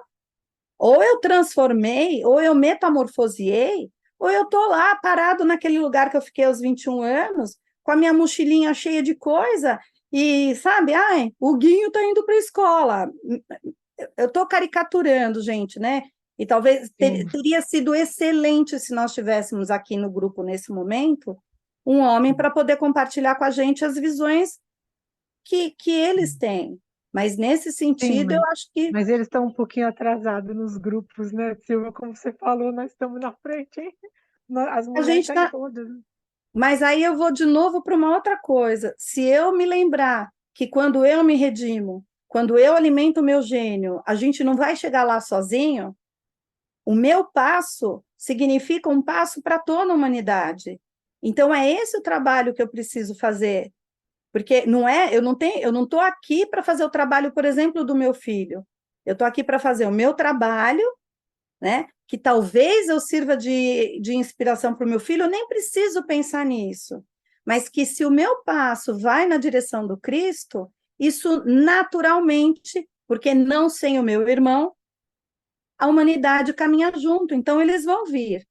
Ou eu transformei, ou eu metamorfoseei, ou eu estou lá parado naquele lugar que eu fiquei aos 21 anos, com a minha mochilinha cheia de coisa, e sabe, o Guinho está indo para a escola. Eu estou caricaturando, gente, né? E talvez teria sido excelente se nós tivéssemos aqui no grupo, nesse momento, um homem para poder compartilhar com a gente as visões que eles têm. Mas nesse sentido, eu acho que. Mas eles estão um pouquinho atrasados nos grupos, né, Silvia? Como você falou, nós estamos na frente, hein? As A mulheres gente estão em está. todas. Mas aí eu vou de novo para uma outra coisa. Se eu me lembrar que quando eu me redimo, quando eu alimento o meu gênio, a gente não vai chegar lá sozinho, o meu passo significa um passo para toda a humanidade. Então é esse o trabalho que eu preciso fazer, porque eu não estou aqui para fazer o trabalho, por exemplo, do meu filho. Eu estou aqui para fazer o meu trabalho, né? Que talvez eu sirva de inspiração para o meu filho, eu nem preciso pensar nisso. Mas que se o meu passo vai na direção do Cristo, isso naturalmente, porque não sem o meu irmão, a humanidade caminha junto, então eles vão vir,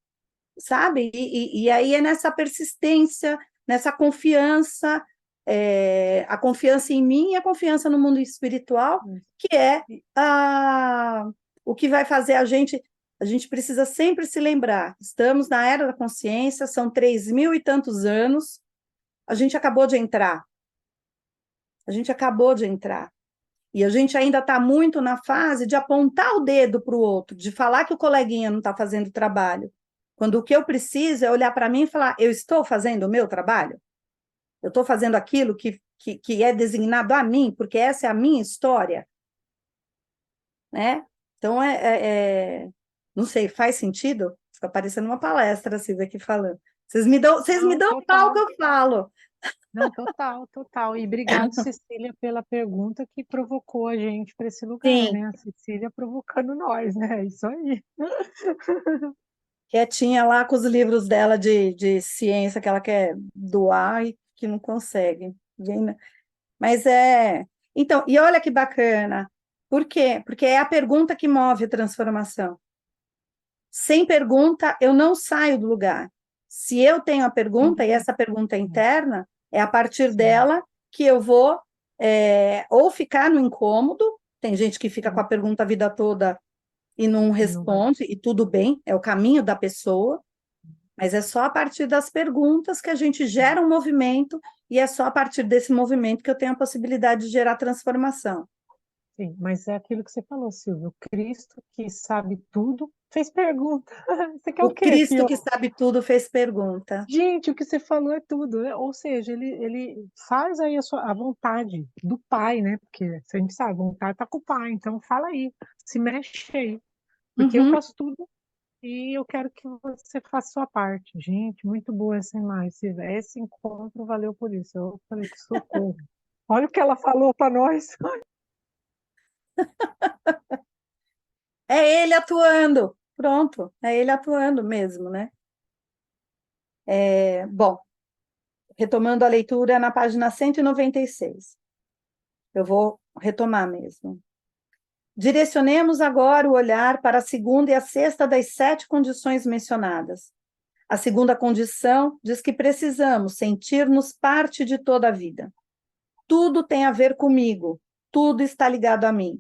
sabe? E aí é nessa persistência, nessa confiança, a confiança em mim e a confiança no mundo espiritual, que é o que vai fazer a gente precisa sempre se lembrar, estamos na era da consciência, são 3.000 e tantos anos, a gente acabou de entrar, e a gente ainda está muito na fase de apontar o dedo para o outro, de falar que o coleguinha não está fazendo o trabalho, quando o que eu preciso é olhar para mim e falar, eu estou fazendo o meu trabalho? Eu estou fazendo aquilo que é designado a mim, porque essa é a minha história? Né? Então, não sei, faz sentido? Fica parecendo uma palestra, Silvia, aqui falando. Vocês me dão pau que eu falo. Não, total, total. E obrigado, Cecília, pela pergunta que provocou a gente para esse lugar, Sim. né? A Cecília provocando nós, né? É isso aí. Quietinha lá com os livros dela de ciência que ela quer doar e que não consegue. Mas Então, e olha que bacana. Por quê? Porque é a pergunta que move a transformação. Sem pergunta, eu não saio do lugar. Se eu tenho a pergunta, e essa pergunta é interna, é a partir dela que eu vou ou ficar no incômodo, tem gente que fica com a pergunta a vida toda e não responde, e tudo bem, é o caminho da pessoa, mas é só a partir das perguntas que a gente gera um movimento, e é só a partir desse movimento que eu tenho a possibilidade de gerar transformação. Sim, mas é aquilo que você falou, Silvio. Cristo, que sabe tudo, fez pergunta. Você quer o O quê, Cristo pior? que sabe tudo fez pergunta. Gente, o que você falou é tudo, né? Ou seja, ele faz aí a vontade do pai, né? Porque se a gente sabe, a vontade tá com o pai, então fala aí, se mexe aí. Porque eu Uhum. faço tudo e eu quero que você faça a sua parte. Gente, muito boa essa imagem. Esse encontro valeu por isso. Eu falei que socorro. Olha o que ela falou para nós. É ele atuando. Pronto, é ele atuando mesmo, né? Bom, retomando a leitura na página 196. Eu vou retomar mesmo. Direcionemos agora o olhar para a segunda e a sexta das 7 condições mencionadas. A segunda condição diz que precisamos sentir-nos parte de toda a vida. Tudo tem a ver comigo, tudo está ligado a mim.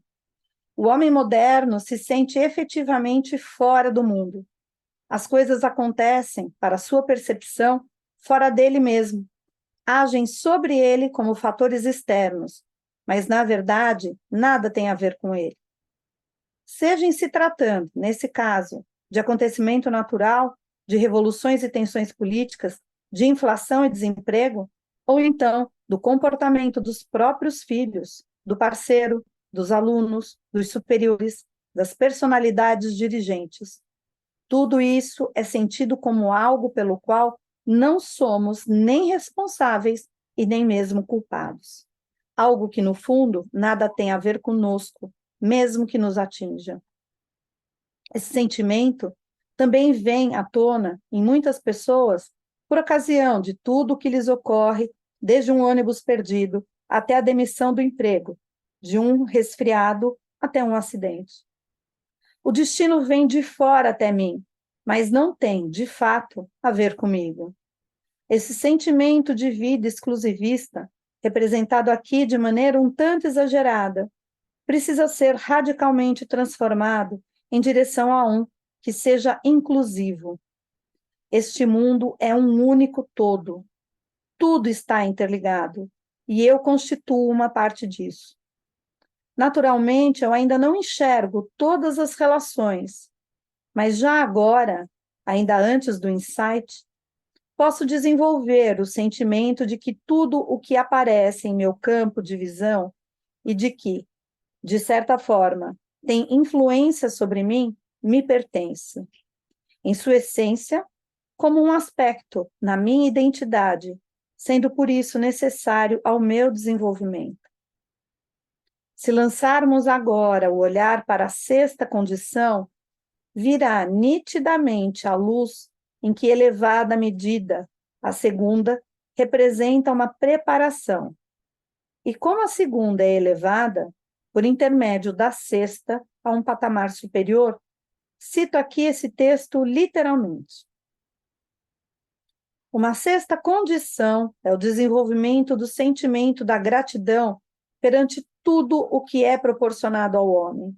O homem moderno se sente efetivamente fora do mundo. As coisas acontecem, para sua percepção, fora dele mesmo. Agem sobre ele como fatores externos, mas, na verdade, nada tem a ver com ele. Seja em se tratando, nesse caso, de acontecimento natural, de revoluções e tensões políticas, de inflação e desemprego, ou então do comportamento dos próprios filhos, do parceiro, dos alunos, dos superiores, das personalidades dirigentes. Tudo isso é sentido como algo pelo qual não somos nem responsáveis e nem mesmo culpados. Algo que, no fundo, nada tem a ver conosco, mesmo que nos atinja. Esse sentimento também vem à tona em muitas pessoas por ocasião de tudo o que lhes ocorre, desde um ônibus perdido até a demissão do emprego, de um resfriado até um acidente. O destino vem de fora até mim, mas não tem, de fato, a ver comigo. Esse sentimento de vida exclusivista, representado aqui de maneira um tanto exagerada, precisa ser radicalmente transformado em direção a um que seja inclusivo. Este mundo é um único todo. Tudo está interligado, e eu constituo uma parte disso. Naturalmente, eu ainda não enxergo todas as relações, mas já agora, ainda antes do insight, posso desenvolver o sentimento de que tudo o que aparece em meu campo de visão e de que, de certa forma, tem influência sobre mim, me pertence. Em sua essência, como um aspecto na minha identidade, sendo por isso necessário ao meu desenvolvimento. Se lançarmos agora o olhar para a sexta condição, virá nitidamente a luz em que elevada medida, a segunda representa uma preparação. E como a segunda é elevada, por intermédio da sexta, a um patamar superior, cito aqui esse texto literalmente. Uma sexta condição é o desenvolvimento do sentimento da gratidão perante tudo o que é proporcionado ao homem.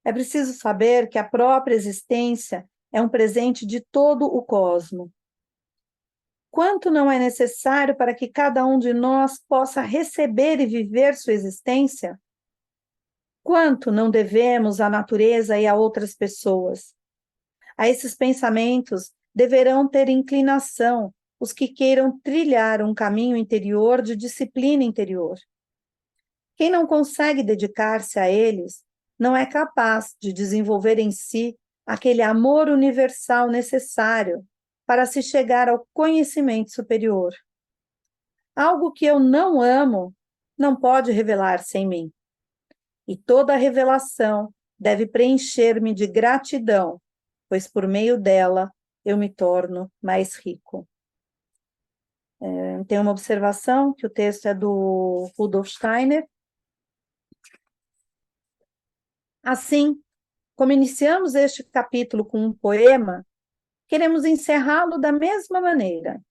É preciso saber que a própria existência é um presente de todo o cosmo. Quanto não é necessário para que cada um de nós possa receber e viver sua existência? Quanto não devemos à natureza e a outras pessoas? A esses pensamentos deverão ter inclinação os que queiram trilhar um caminho interior de disciplina interior. Quem não consegue dedicar-se a eles não é capaz de desenvolver em si aquele amor universal necessário para se chegar ao conhecimento superior. Algo que eu não amo não pode revelar-se em mim. E toda revelação deve preencher-me de gratidão, pois por meio dela eu me torno mais rico. Tem uma observação, que o texto é do Rudolf Steiner. Assim, como iniciamos este capítulo com um poema, queremos encerrá-lo da mesma maneira.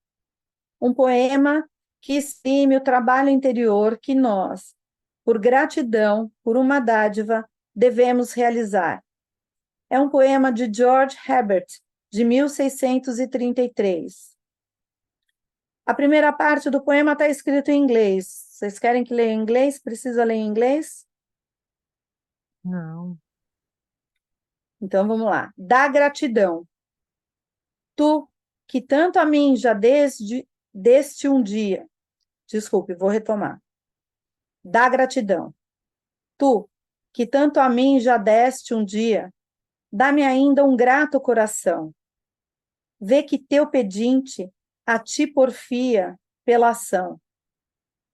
Um poema que exprime o trabalho interior que nós, por gratidão, por uma dádiva, devemos realizar. É um poema de George Herbert, de 1633. A primeira parte do poema está escrito em inglês. Vocês querem que leia em inglês? Precisa ler em inglês? Não. Então vamos lá. Da gratidão. Tu, que tanto a mim já deste um dia. Desculpe, vou retomar. Da gratidão. Tu, que tanto a mim já deste um dia, dá-me ainda um grato coração. Vê que teu pedinte a ti porfia pela ação.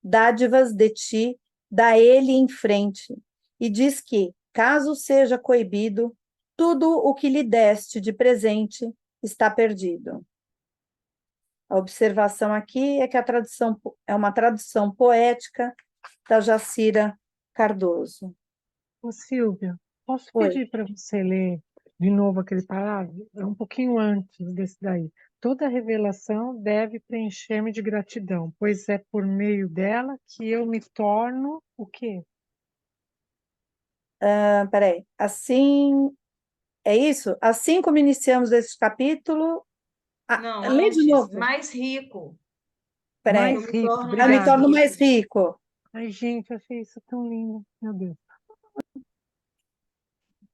Dádivas de ti dá ele em frente, e diz que, caso seja coibido, tudo o que lhe deste de presente está perdido. A observação aqui é que a tradução é uma tradução poética da Jacira Cardoso. Ô, Silvia, posso Oi. pedir para você ler de novo aquele parágrafo? É um pouquinho antes desse daí. Toda revelação deve preencher-me de gratidão, pois é por meio dela que eu me torno o quê? Peraí. Assim, é isso? Assim como iniciamos esse capítulo... Não, lê de antes, novo. mais rico. Peraí. Mais Eu me rico, torno Eu me obrigada. torno mais rico. Ai, gente, eu achei isso tão lindo. Meu Deus.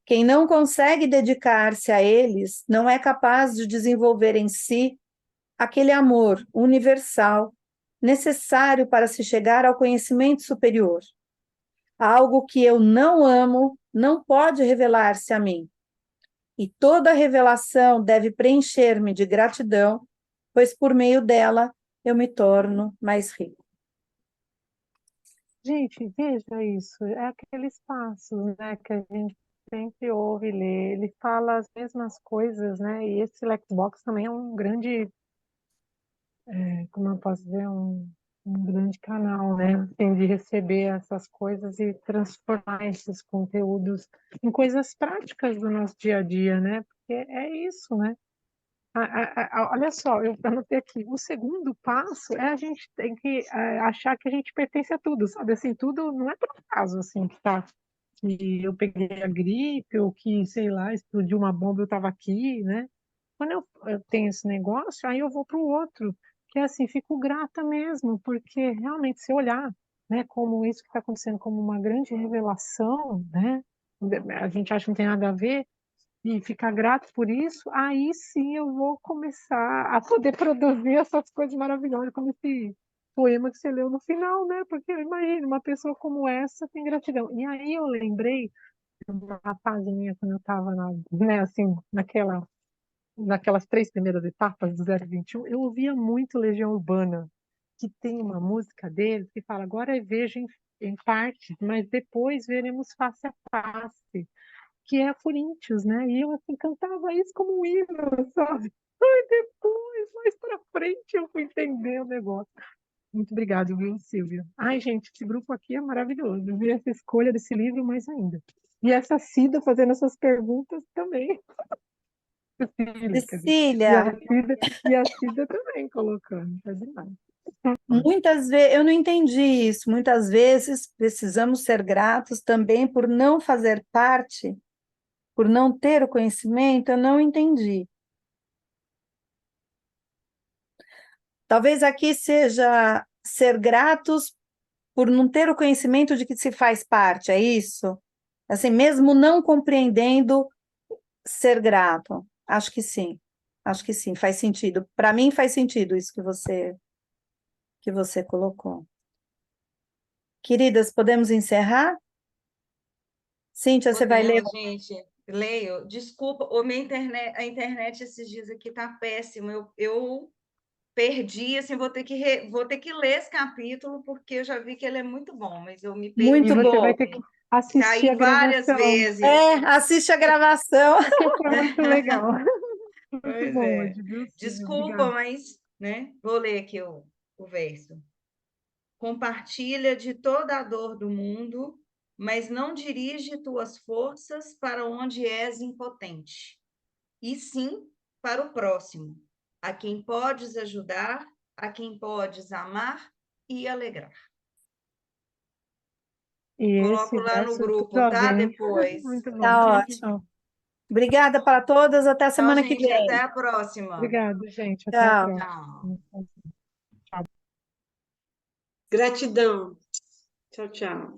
Quem não consegue dedicar-se a eles não é capaz de desenvolver em si aquele amor universal necessário para se chegar ao conhecimento superior. Algo que eu não amo não pode revelar-se a mim. E toda revelação deve preencher-me de gratidão, pois por meio dela eu me torno mais rico. Gente, veja isso. É aqueles passos, né, que a gente sempre ouve e lê. Ele fala as mesmas coisas, né? E esse Lexbox também é um grande, como eu posso dizer, um grande canal, né? Assim, de receber essas coisas e transformar esses conteúdos em coisas práticas do nosso dia a dia, né? Porque é isso, né? Olha só, eu anotei aqui. O segundo passo é a gente tem que achar que a gente pertence a tudo, sabe? Assim, tudo não é por acaso, assim, que eu peguei a gripe ou que, sei lá, explodiu uma bomba, eu estava aqui, né? Quando eu tenho esse negócio, aí eu vou para o outro, que é assim, fico grata mesmo, porque realmente se olhar, né, como isso que está acontecendo como uma grande revelação, né? A gente acha que não tem nada a ver, e ficar grato por isso, aí sim eu vou começar a poder produzir essas coisas maravilhosas, como esse poema que você leu no final, né? Porque imagina, uma pessoa como essa tem gratidão. E aí eu lembrei de uma fase minha quando eu estava né, assim, naquelas 3 primeiras etapas do 021, eu ouvia muito Legião Urbana, que tem uma música deles que fala: agora vejo em partes, mas depois veremos face a face, que é a Corinthians, né? E eu assim cantava isso como um hino, sabe? Ai, depois, mais pra frente, eu fui entender o negócio. Muito obrigado, viu, Silvia? Ai, gente, esse grupo aqui é maravilhoso. Eu vi essa escolha desse livro mais ainda. E essa Cida fazendo essas perguntas também. Cecília, quer dizer. Cecília, E a Cida também colocando. Tá demais. muitas vezes, eu não entendi isso. Muitas vezes precisamos ser gratos também por não fazer parte, por não ter o conhecimento, eu não entendi. Talvez aqui seja ser gratos por não ter o conhecimento de que se faz parte, é isso? Assim, mesmo não compreendendo, ser grato. Acho que sim. Acho que sim, faz sentido. Para mim faz sentido isso que você colocou. Queridas, podemos encerrar? Cíntia, você vai ler? Podemos, gente. Leio. Desculpa, a internet esses dias aqui tá péssima. Eu perdi, assim, vou ter que ler esse capítulo, porque eu já vi que ele é muito bom, mas eu me E Muito perdi. você bom. vai ter que assistir Caí a várias gravação, vezes. Assiste a gravação. porque foi muito legal. Muito Pois bom é. hoje, viu, Silvia? Desculpa, Obrigada. mas, né? Vou ler aqui o verso. Compartilha de toda a dor do mundo, mas não dirige tuas forças para onde és impotente, e sim para o próximo, a quem podes ajudar, a quem podes amar e alegrar. E Coloco esse lá no verso tudo grupo, a tá? ver. Depois. Muito bom. Tá ótimo. Obrigada para todas, até a Tchau, semana que gente. Até vem. a próxima. Obrigada, gente. Até a Tchau. próxima. Tchau. Gratidão. Tchau, tchau.